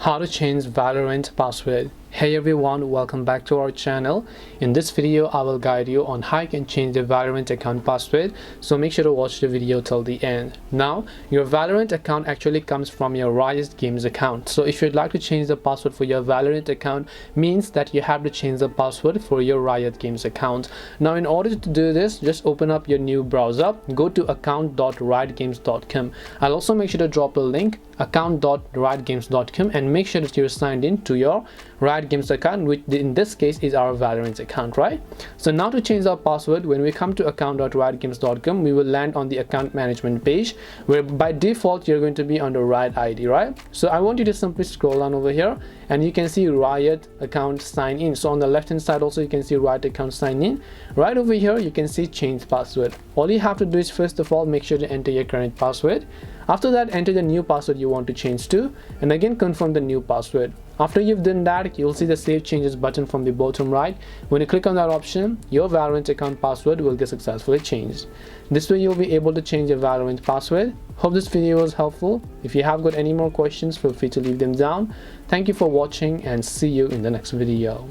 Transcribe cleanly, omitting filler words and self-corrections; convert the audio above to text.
How to change Valorant password. Hey everyone, welcome back to our channel. In this video I will guide you on how you can change the Valorant account password, so make sure to watch the video till the end. Now your Valorant account actually comes from your Riot Games account, so if you'd like to change the password for your Valorant account, means that you have to change the password for your Riot Games account. Now in order to do this, just open up your new browser, go to account.riotgames.com. I'll also make sure to drop a link, account.riotgames.com, and make sure that you're signed in to your Riot Games account, which in this case is our Valorant account, right? So now to change our password, when we come to account.riotgames.com, we will land on the account management page, where by default you're going to be under Riot ID, right? So I want you to simply scroll down over here and you can see Riot account sign in. So on the left hand side also you can see Riot account sign in. Right over here you can see change password. All you have to do is first of all make sure to enter your current password. After that, enter the new password you want to change to, and again confirm the new password. After you've done that, you'll see the save changes button from the bottom right. When you click on that option, your Valorant account password will get successfully changed. This way you'll be able to change your Valorant password. Hope this video was helpful. If you have got any more questions, feel free to leave them down. Thank you for watching and see you in the next video.